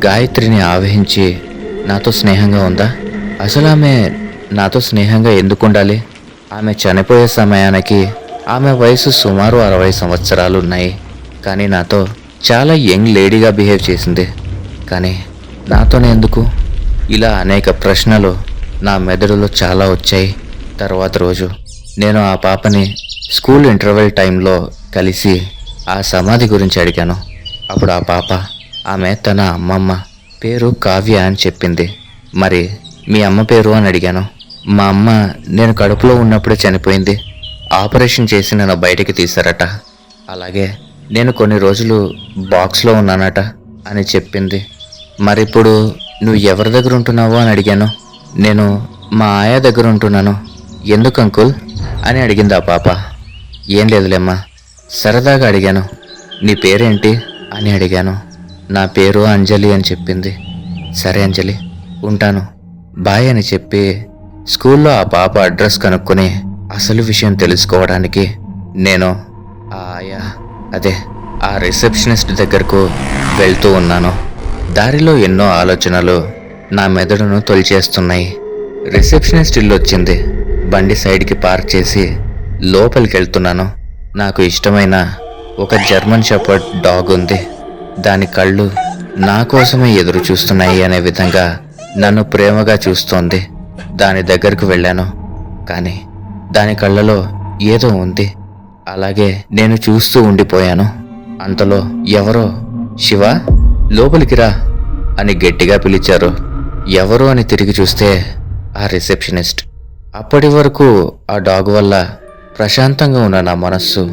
గాయత్రిని ఆవహించి నాతో స్నేహంగా ఉందా? అసలు ఆమె నాతో స్నేహంగా ఎందుకు ఉండాలి? ఆమె చనిపోయే సమయానికి ఆమె వయసు సుమారు 60 సంవత్సరాలు ఉన్నాయి. కానీ నాతో చాలా యంగ్ లేడీగా బిహేవ్ చేసింది. కానీ నాతోనే ఎందుకు? ఇలా అనేక ప్రశ్నలు నా మెదడులో చాలా వచ్చాయి. తర్వాత రోజు నేను ఆ పాపని స్కూల్ ఇంటర్వెల్ టైంలో కలిసి ఆ సమాధి గురించి అడిగాను. అప్పుడు ఆ పాప ఆమె తన అమ్మమ్మ పేరు కావ్య అని చెప్పింది. మరి మీ అమ్మ పేరు అని అడిగాను. మా అమ్మ నేను కడుపులో ఉన్నప్పుడే చనిపోయింది. ఆపరేషన్ చేసి నన్ను బయటికి తీశారట. అలాగే నేను కొన్ని రోజులు బాక్స్లో ఉన్నానట అని చెప్పింది. మరిప్పుడు నువ్వు ఎవరి దగ్గర ఉంటున్నావో అని అడిగాను. నేను మా ఆయా దగ్గర ఉంటున్నాను. ఎందుకు అంకుల్ అని అడిగింది ఆ పాప. ఏం లేదులేమ్మా, సరదాగా అడిగాను. నీ పేరేంటి అని అడిగాను. నా పేరు అంజలి అని చెప్పింది. సరే అంజలి, ఉంటాను, బాయ్ అని చెప్పి స్కూల్లో ఆ పాప అడ్రస్ కనుక్కొని అసలు విషయం తెలుసుకోవడానికి నేను ఆ రిసెప్షనిస్ట్ దగ్గరకు వెళ్తూ ఉన్నాను. దారిలో ఎన్నో ఆలోచనలు నా మెదడును తొలిచేస్తున్నాయి. రిసెప్షనిస్ట్ ఇల్లు వచ్చింది. బండి సైడ్కి పార్క్ చేసి లోపలికి వెళ్తున్నాను. నాకు ఇష్టమైన ఒక జర్మన్ షెపర్డ్ డాగ్ ఉంది. దాని కళ్ళు నా కోసమే ఎదురు చూస్తున్నాయి అనే విధంగా నన్ను ప్రేమగా చూస్తోంది. దాని దగ్గరకు వెళ్ళాను. కానీ దాని కళ్ళలో ఏదో ఉంది. అలాగే నేను చూస్తూ ఉండిపోయాను. అంతలో ఎవరో శివ లోపలికి రా అని గట్టిగా పిలిచారు. ఎవరు అని తిరిగి చూస్తే ఆ రిసెప్షనిస్ట్. అప్పటి వరకు ఆ డాగ్ వల్ల ప్రశాంతంగా ఉన్న నా మనస్సు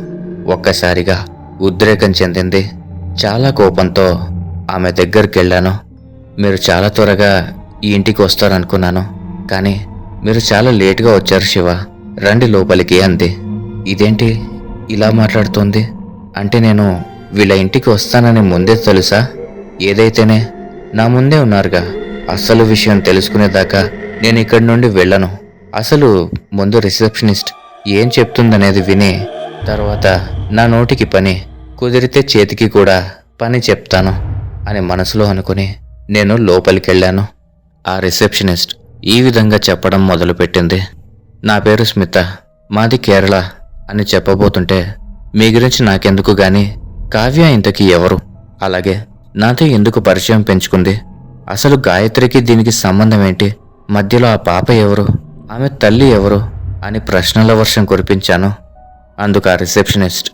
ఒక్కసారిగా ఉద్రేకం చెందింది. చాలా కోపంతో ఆమె దగ్గరికి వెళ్ళాను. మీరు చాలా త్వరగా ఈ ఇంటికి వస్తారనుకున్నాను, కానీ మీరు చాలా లేటుగా వచ్చారు శివ, రండి లోపలికి అంది. ఇదేంటి ఇలా మాట్లాడుతోంది? అంటే నేను వీళ్ళ ఇంటికి వస్తానని ముందే తెలుసా? ఏదైతేనే నా ముందే ఉన్నారుగా. అసలు విషయం తెలుసుకునేదాకా నేను ఇక్కడి నుండి వెళ్ళను. అసలు ముందు రిసెప్షనిస్ట్ ఏం చెప్తుందనేది విని తర్వాత నా నోటికి పని, కుదిరితే చేతికి కూడా పని చెప్తాను అని మనసులో అనుకుని నేను లోపలికి వెళ్ళాను. ఆ రిసెప్షనిస్ట్ ఈ విధంగా చెప్పడం మొదలుపెట్టింది. నా పేరు స్మిత, మాది కేరళ అని చెప్పబోతుంటే, మీ గురించి నాకెందుకు గాని కావ్య ఇంతకీ ఎవరు? అలాగే నాతో ఎందుకు పరిచయం పెంచుకుంది? అసలు గాయత్రికి దీనికి సంబంధం ఏంటి? మధ్యలో ఆ పాప ఎవరు? ఆమె తల్లి ఎవరు అని ప్రశ్నల వర్షం కురిపించాను. అందుకు ఆ రిసెప్షనిస్ట్,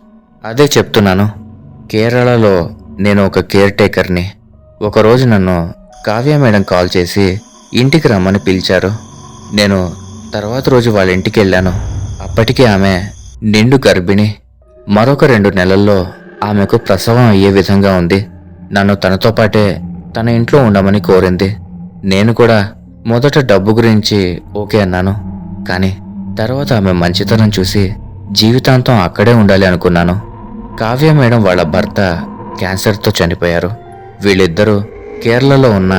అదే చెప్తున్నాను, కేరళలో నేను ఒక కేర్ టేకర్ని. ఒకరోజు నన్ను కావ్య మేడం కాల్ చేసి ఇంటికి రమ్మని పిలిచారు. నేను తర్వాత రోజు వాళ్ళ ఇంటికి వెళ్ళాను. అప్పటికి ఆమె నిండు గర్భిణి. మరొక 2 నెలల్లో ఆమెకు ప్రసవం అయ్యే విధంగా ఉంది. నన్ను తనతో పాటే తన ఇంట్లో ఉండమని కోరింది. నేను కూడా మొదట డబ్బు గురించి ఓకే అన్నాను. కానీ తర్వాత ఆమె మంచితనం చూసి జీవితాంతం అక్కడే ఉండాలి అనుకున్నాను. కావ్య మేడం వాళ్ళ భర్త క్యాన్సర్తో చనిపోయారు. వీళ్ళిద్దరూ కేరళలో ఉన్న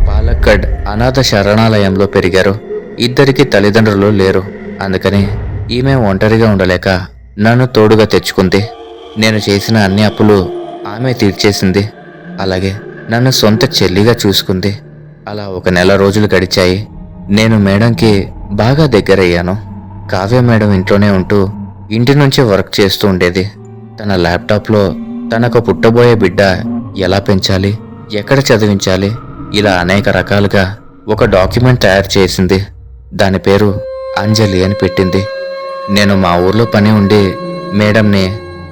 పాలక్కడ్ అనాథ శరణాలయంలో పెరిగారు. ఇద్దరికి తల్లిదండ్రులు లేరు. అందుకని ఈమె ఒంటరిగా ఉండలేక నన్ను తోడుగా తెచ్చుకుంది. నేను చేసిన అన్ని అప్పులు ఆమె తీర్చేసింది. అలాగే నన్ను సొంత చెల్లిగా చూసుకుంది. అలా 1 నెల రోజులు గడిచాయి. నేను మేడంకి బాగా దగ్గరయ్యాను. కావ్య మేడం ఇంట్లోనే ఉంటూ ఇంటి నుంచే వర్క్ చేస్తూ ఉండేది. తన ల్యాప్టాప్లో తనకు పుట్టబోయే బిడ్డ ఎలా పెంచాలి, ఎక్కడ చదివించాలి, ఇలా అనేక రకాలుగా ఒక డాక్యుమెంట్ తయారు చేసింది. దాని పేరు అంజలి అని పెట్టింది. నేను మా ఊర్లో పని ఉండి మేడంని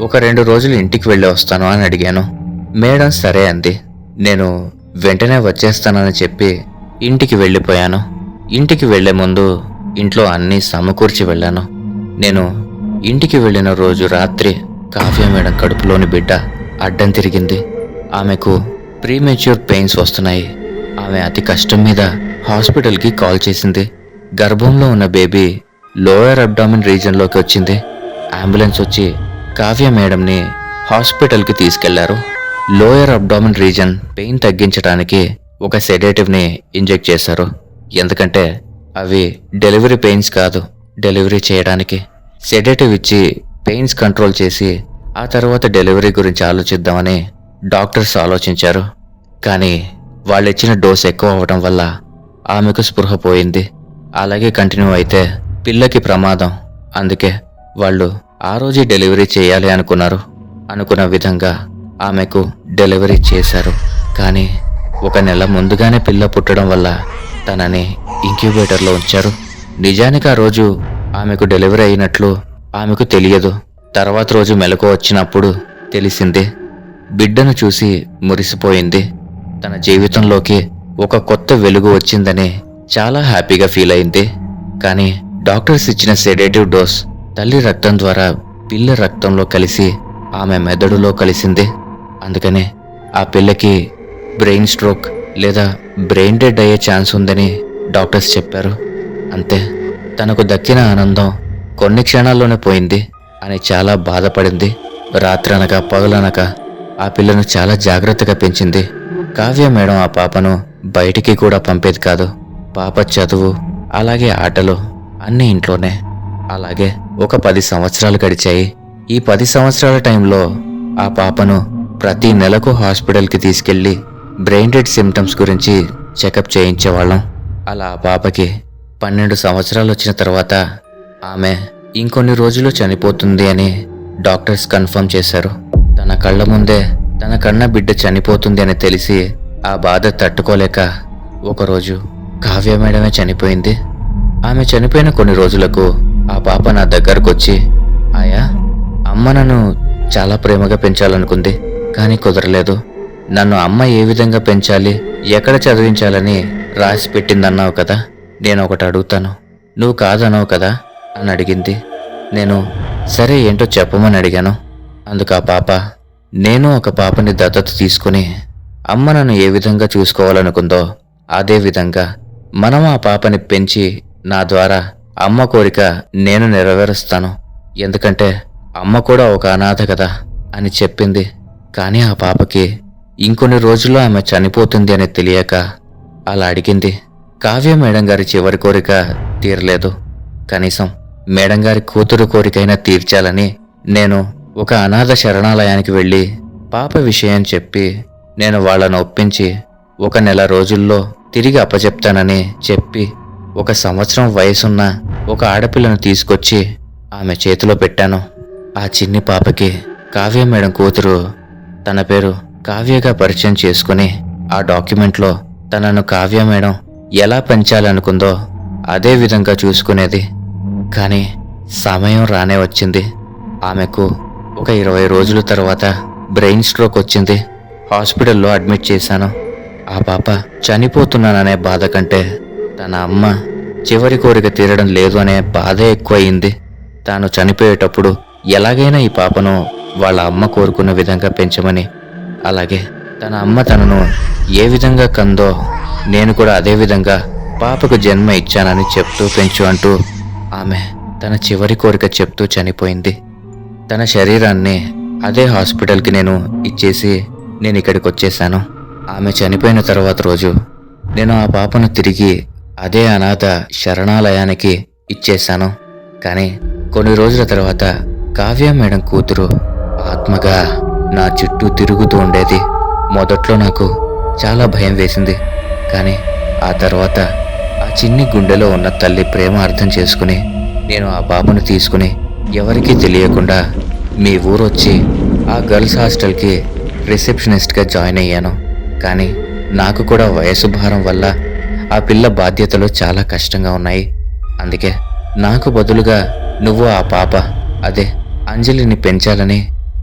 ఒక 2 రోజులు ఇంటికి వెళ్ళి వస్తాను అని అడిగాను. మేడం సరే అంది. నేను వెంటనే వచ్చేస్తానని చెప్పి ఇంటికి వెళ్ళిపోయాను. ఇంటికి వెళ్లే ముందు ఇంట్లో అన్నీ సమకూర్చి వెళ్ళాను. నేను ఇంటికి వెళ్ళిన రోజు రాత్రి కావ్య మేడం కడుపులోని బిడ్డ అడ్డం తిరిగింది. ఆమెకు ప్రీమెచ్యూర్ పెయిన్స్ వస్తున్నాయి. ఆమె అతి కష్టం మీద హాస్పిటల్కి కాల్ చేసింది. గర్భంలో ఉన్న బేబీ లోయర్ అబ్డామిన్ రీజన్లోకి వచ్చింది. అంబులెన్స్ వచ్చి కావ్య మేడంని హాస్పిటల్కి తీసుకెళ్లారు. లోయర్ అబ్డామిన్ రీజన్ పెయిన్ తగ్గించడానికి ఒక సెడేటివ్ని ఇంజెక్ట్ చేశారు. ఎందుకంటే అవి డెలివరీ పెయిన్స్ కాదు, డెలివరీ చేయడానికి. సెడేటివ్ ఇచ్చి పెయిన్స్ కంట్రోల్ చేసి ఆ తర్వాత డెలివరీ గురించి ఆలోచిద్దామని డాక్టర్స్ ఆలోచించారు. కానీ వాళ్ళిచ్చిన డోస్ ఎక్కువ అవ్వడం వల్ల ఆమెకు స్పృహ పోయింది. అలాగే కంటిన్యూ అయితే పిల్లకి ప్రమాదం. అందుకే వాళ్ళు ఆ రోజే డెలివరీ చేయాలి అనుకున్నారు. అనుకున్న విధంగా ఆమెకు డెలివరీ చేశారు. కానీ 1 నెల ముందుగానే పిల్ల పుట్టడం వల్ల తనని ఇంక్యుబేటర్లో ఉంచారు. నిజానికి ఆ రోజు ఆమెకు డెలివరీ అయినట్లు ఆమెకు తెలియదు. తర్వాత రోజు మెలకు వచ్చినప్పుడు తెలిసింది. బిడ్డను చూసి మురిసిపోయింది. తన జీవితంలోకి ఒక కొత్త వెలుగు వచ్చిందని చాలా హ్యాపీగా ఫీల్ అయింది. కానీ డాక్టర్స్ ఇచ్చిన సెడేటివ్ డోస్ తల్లి రక్తం ద్వారా పిల్ల రక్తంలో కలిసి ఆమె మెదడులో కలిసింది. అందుకనే ఆ పిల్లకి బ్రెయిన్ స్ట్రోక్ లేదా బ్రెయిన్ డెడ్ అయ్యే ఛాన్స్ ఉందని డాక్టర్స్ చెప్పారు. అంతే, తనకు దక్కిన ఆనందం కొన్ని క్షణాల్లోనే పోయింది అని చాలా బాధపడింది. రాత్రనక పగలనక ఆ పిల్లను చాలా జాగ్రత్తగా పెంచింది. కావ్య మేడం ఆ పాపను బయటికి కూడా పంపేది కాదు. పాప చదువు అలాగే ఆటలు అన్నీ ఇంట్లోనే. అలాగే ఒక 10 సంవత్సరాలు గడిచాయి. ఈ 10 సంవత్సరాల టైంలో ఆ పాపను ప్రతి నెలకు హాస్పిటల్కి తీసుకెళ్లి బ్రెయిన్ డెడ్ సిమ్టమ్స్ గురించి చెకప్ చేయించేవాళ్ళం. అలా ఆ పాపకి 12 సంవత్సరాలు వచ్చిన తర్వాత ఆమె ఇంకొన్ని రోజులు చనిపోతుంది అని డాక్టర్స్ కన్ఫర్మ్ చేశారు. తన కళ్ళ ముందే తన కన్న బిడ్డ చనిపోతుంది అని తెలిసి ఆ బాధ తట్టుకోలేక ఒకరోజు కావ్య మేడమే చనిపోయింది. ఆమె చనిపోయిన కొన్ని రోజులకు ఆ పాప నా దగ్గరకు వచ్చి, ఆయా, అమ్మ నన్ను చాలా ప్రేమగా పెంచాలనుకుంది, కానీ కుదరలేదు. నన్ను అమ్మ ఏ విధంగా పెంచాలి, ఎక్కడ చదివించాలని రాసి పెట్టిందన్నావు కదా, నేను ఒకటి అడుగుతాను, నువ్వు కాదన్నావు కదా అని అడిగింది. నేను సరే ఏంటో చెప్పమని అడిగాను. అందుకు ఆ పాప, నేను ఒక పాపని దత్తత తీసుకుని అమ్మ నన్ను ఏ విధంగా చూసుకోవాలనుకుందో అదే విధంగా మనం ఆ పాపని పెంచి నా ద్వారా అమ్మ కోరిక నేను నెరవేరుస్తాను, ఎందుకంటే అమ్మ కూడా ఒక అనాథ కదా అని చెప్పింది. కానీ ఆ పాపకి ఇంకొన్ని రోజుల్లో ఆమె చనిపోతుంది అని తెలియక అలా అడిగింది. కావ్య మేడం గారి చివరి కోరిక తీరలేదు. కనీసం మేడం గారి కూతురు కోరికైనా తీర్చాలని నేను ఒక అనాథ శరణాలయానికి వెళ్ళి పాప విషయం చెప్పి నేను వాళ్ళను ఒప్పించి 1 నెల రోజుల్లో తిరిగి అప్పచెప్తానని చెప్పి 1 సంవత్సరం వయసున్న ఒక ఆడపిల్లను తీసుకొచ్చి ఆమె చేతిలో పెట్టాను. ఆ చిన్ని పాపకి కావ్య మేడం కూతురు తన పేరు కావ్యగా పరిచయం చేసుకుని ఆ డాక్యుమెంట్లో తనను కావ్య మేడం ఎలా పెంచాలనుకుందో అదే విధంగా చూసుకునేది. కానీ సమయం రానే వచ్చింది. ఆమెకు ఒక 20 రోజుల తర్వాత బ్రెయిన్ స్ట్రోక్ వచ్చింది. హాస్పిటల్లో అడ్మిట్ చేశాను. ఆ పాప చనిపోతున్నాననే బాధ కంటే తన అమ్మ చివరి కోరిక తీరడం లేదు అనే బాధే ఎక్కువ అయింది. తాను చనిపోయేటప్పుడు ఎలాగైనా ఈ పాపను వాళ్ళ అమ్మ కోరుకున్న విధంగా పెంచమని, అలాగే తన అమ్మ తనను ఏ విధంగా కందో నేను కూడా అదే విధంగా పాపకు జన్మ ఇచ్చానని చెప్తూ పెంచు అంటూ ఆమె తన చివరి కోరిక చెప్తూ చనిపోయింది. తన శరీరాన్ని అదే హాస్పిటల్కి నేను ఇచ్చేసి నేను ఇక్కడికి వచ్చేసాను. ఆమె చనిపోయిన తర్వాత రోజు నేను ఆ పాపను తిరిగి అదే అనాథ శరణాలయానికి ఇచ్చేశాను. కానీ కొన్ని రోజుల తర్వాత కావ్య మేడం కూతురు ఆత్మగా నా చుట్టూ తిరుగుతూ ఉండేది. మొదట్లో నాకు చాలా భయం వేసింది. కానీ ఆ తర్వాత ఆ చిన్ని గుండెలో ఉన్న తల్లి ప్రేమ అర్థం చేసుకుని నేను ఆ పాపను తీసుకుని ఎవరికీ తెలియకుండా మీ ఊరొచ్చి ఆ గర్ల్స్ హాస్టల్కి రిసెప్షనిస్ట్గా జాయిన్ అయ్యాను. కానీ నాకు కూడా వయసు భారం వల్ల ఆ పిల్ల బాధ్యతలు చాలా కష్టంగా ఉన్నాయి. అందుకే నాకు బదులుగా నువ్వు ఆ పాప అదే అంజలిని పెంచాలని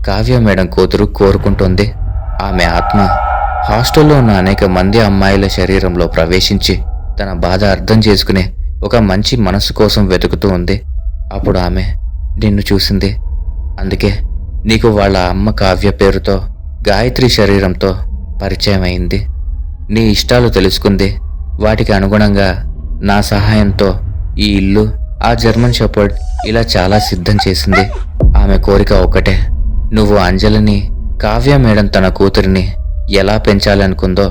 కావ్య మేడం కూతురు కోరుకుంటోంది. ఆమె ఆత్మ హాస్టల్లో ఉన్న అనేక మంది అమ్మాయిల శరీరంలో ప్రవేశించి తన బాధ అర్థం చేసుకునే ఒక మంచి మనసు కోసం వెతుకుతూ ఉంది. అప్పుడు ఆమె నిన్ను చూసింది. అందుకే నీకు వాళ్ళ అమ్మ కావ్య పేరుతో గాయత్రి శరీరంతో పరిచయం అయింది. నీ ఇష్టాలు తెలుసుకుంది. వాటికి అనుగుణంగా నా సహాయంతో ఈ ఇల్లు, ఆ జర్మన్ షెపర్డ్ ఇలా చాలా సిద్ధం చేసింది. ఆమె కోరిక ఒక్కటే, నువ్వు అంజలిని, కావ్య మేడం తన కూతురిని ఎలా పెంచాలనుకుందో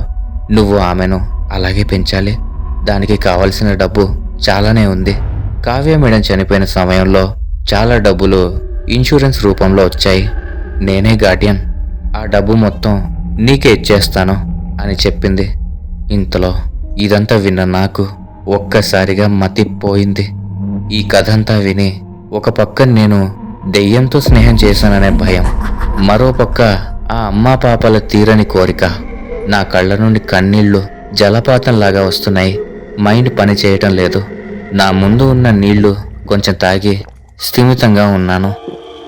నువ్వు ఆమెను అలాగే పెంచాలి. దానికి కావలసిన డబ్బు చాలానే ఉంది. కావ్య మేడం చనిపోయిన సమయంలో చాలా డబ్బులు ఇన్సూరెన్స్ రూపంలో వచ్చాయి. నేనే గార్డియన్, ఆ డబ్బు మొత్తం నీకే ఇచ్చేస్తాను అని చెప్పింది. ఇంతలో ఇదంతా విన్న నాకు ఒక్కసారిగా మతిపోయింది. ఈ కథంతా విని ఒక పక్క నేను దెయ్యంతో స్నేహం చేశాననే భయం, మరో పక్క ఆ అమ్మా పాపల తీరని కోరిక. నా కళ్ళ నుండి కన్నీళ్లు జలపాతంలాగా వస్తున్నాయి. మైండ్ పని చేయటం లేదు. నా ముందు ఉన్న నీళ్లు కొంచెం తాగి స్థిమితంగా ఉన్నాను.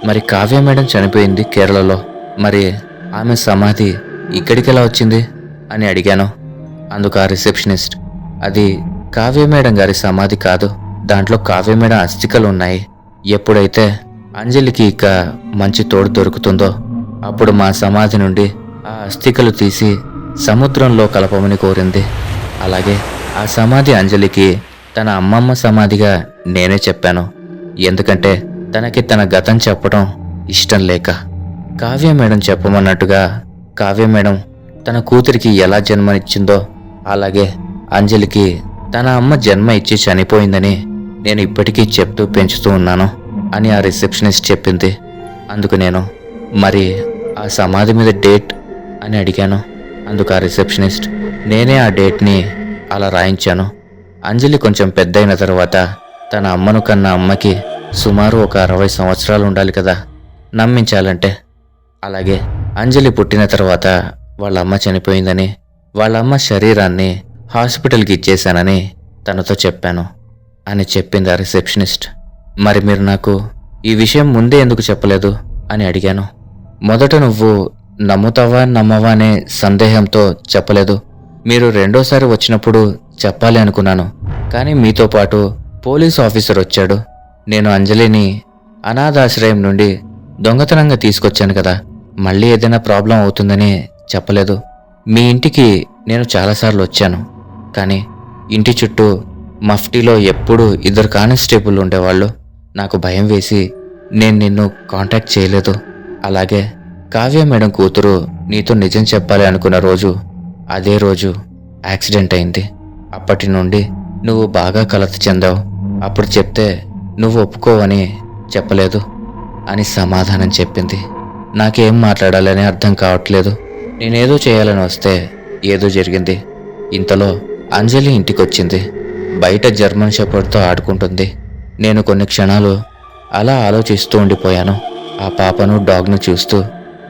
మరి కావ్య మేడం చనిపోయింది కేరళలో. మరి ఆమె సమాధి ఇక్కడికెలా వచ్చింది అని అడిగాను. అందుకు ఆ రిసెప్షనిస్ట్, అది కావ్య మేడం గారి సమాధి కాదు, దాంట్లో కావ్య మేడం అస్థికలు ఉన్నాయి. ఎప్పుడైతే అంజలికి ఇక మంచి తోడు దొరుకుతుందో అప్పుడు మా సమాధి నుండి ఆ అస్థికలు తీసి సముద్రంలో కలపమని కోరింది. అలాగే ఆ సమాధి అంజలికి తన అమ్మమ్మ సమాధిగా నేనే చెప్పాను. ఎందుకంటే తనకి తన గతం చెప్పడం ఇష్టం లేక. కావ్య మేడం చెప్పమన్నట్టుగా కావ్య మేడం తన కూతురికి ఎలా జన్మనిచ్చిందో అలాగే అంజలికి తన అమ్మ జన్మ ఇచ్చి చనిపోయిందని నేను ఇప్పటికీ చెప్తూ పెంచుతూ ఉన్నాను అని ఆ రిసెప్షనిస్ట్ చెప్పింది. అందుకు నేను, మరి ఆ సమాధి మీద డేట్ అని అడిగాను. అందుకు ఆ రిసెప్షనిస్ట్, నేనే ఆ డేట్ని అలా రాయించాను. అంజలి కొంచెం పెద్దయిన తర్వాత తన అమ్మను కన్న అమ్మకి సుమారు ఒక 60 సంవత్సరాలు ఉండాలి కదా నమ్మించాలంటే. అలాగే అంజలి పుట్టిన తర్వాత వాళ్ళమ్మ చనిపోయిందని, వాళ్ళమ్మ శరీరాన్ని హాస్పిటల్కి ఇచ్చేశానని తనతో చెప్పాను అని చెప్పింది ఆ రిసెప్షనిస్ట్. మరి మీరు నాకు ఈ విషయం ముందే ఎందుకు చెప్పలేదు అని అడిగాను. మొదట నువ్వు నమ్ముతావా నమ్మవా అనే సందేహంతో చెప్పలేదు. మీరు రెండోసారి వచ్చినప్పుడు చెప్పాలి అనుకున్నాను. కానీ మీతో పాటు పోలీస్ ఆఫీసర్ వచ్చాడు. నేను అంజలిని అనాథాశ్రయం నుండి దొంగతనంగా తీసుకొచ్చాను కదా, మళ్ళీ ఏదైనా ప్రాబ్లం అవుతుందని చెప్పలేదు. మీ ఇంటికి నేను చాలాసార్లు వచ్చాను, కానీ ఇంటి చుట్టూ మఫ్టీలో ఎప్పుడూ 2 కానిస్టేబుల్ ఉండేవాళ్ళు. నాకు భయం వేసి నేను నిన్ను కాంటాక్ట్ చేయలేదు. అలాగే కావ్య మేడం కూతురు నీతో నిజం చెప్పాలి అనుకున్న రోజు, అదే రోజు యాక్సిడెంట్ అయింది. అప్పటి నుండి నువ్వు బాగా కలత చెందావు. అప్పుడు చెప్తే నువ్వు ఒప్పుకోవని చెప్పలేదు అని సమాధానం చెప్పింది. నాకేం మాట్లాడాలని అర్థం కావట్లేదు. నేనేదో చేయాలని వస్తే ఏదో జరిగింది. ఇంతలో అంజలి ఇంటికొచ్చింది. బయట జర్మన్ షెపర్డ్తో ఆడుకుంటుంది. నేను కొన్ని క్షణాలు అలా ఆలోచిస్తూ ఉండిపోయాను. ఆ పాపను డాగ్ను చూస్తూ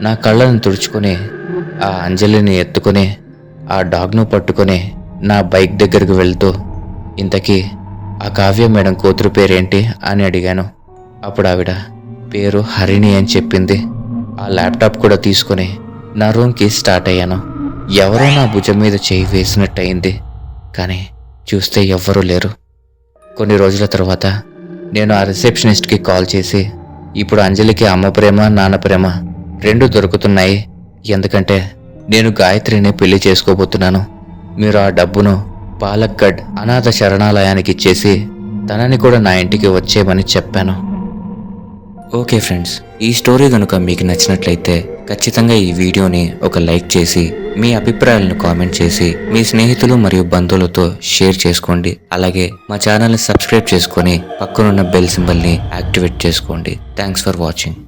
నా కళ్ళను తుడుచుకొని ఆ అంజలిని ఎత్తుకొని ఆ డాగ్ను పట్టుకొని నా బైక్ దగ్గరకు వెళ్తూ, ఇంతకీ ఆ కావ్య మేడం కూతురు పేరేంటి అని అడిగాను. అప్పుడు ఆవిడ పేరు హరిణి అని చెప్పింది. ఆ ల్యాప్టాప్ కూడా తీసుకొని నా రూమ్కి స్టార్ట్ అయ్యాను. ఎవరో నా భుజం మీద చేయి వేసినట్టయింది, కానీ చూస్తే ఎవ్వరూ లేరు. కొన్ని రోజుల తర్వాత నేను ఆ రిసెప్షనిస్ట్కి కాల్ చేసి, ఇప్పుడు అంజలికి అమ్మ ప్రేమ నాన్న ప్రేమ 2 దొరుకుతున్నాయి. ఎందుకంటే నేను గాయత్రిని పెళ్లి చేసుకోబోతున్నాను. మీరు ఆ డబ్బును పాలక్కడ్ అనాథ శరణాలయానికి ఇచ్చేసి తనని కూడా నా ఇంటికి వచ్చేయమని చెప్పాను. ఓకే ఫ్రెండ్స్, ఈ స్టోరీ కనుక మీకు నచ్చినట్లయితే ఖచ్చితంగా ఈ వీడియోని ఒక లైక్ చేసి మీ అభిప్రాయాలను కామెంట్ చేసి మీ స్నేహితులు మరియు బంధువులతో షేర్ చేసుకోండి. అలాగే మా ఛానల్ని సబ్స్క్రైబ్ చేసుకొని పక్కనున్న బెల్ సింబల్ని యాక్టివేట్ చేసుకోండి. Thanks for watching.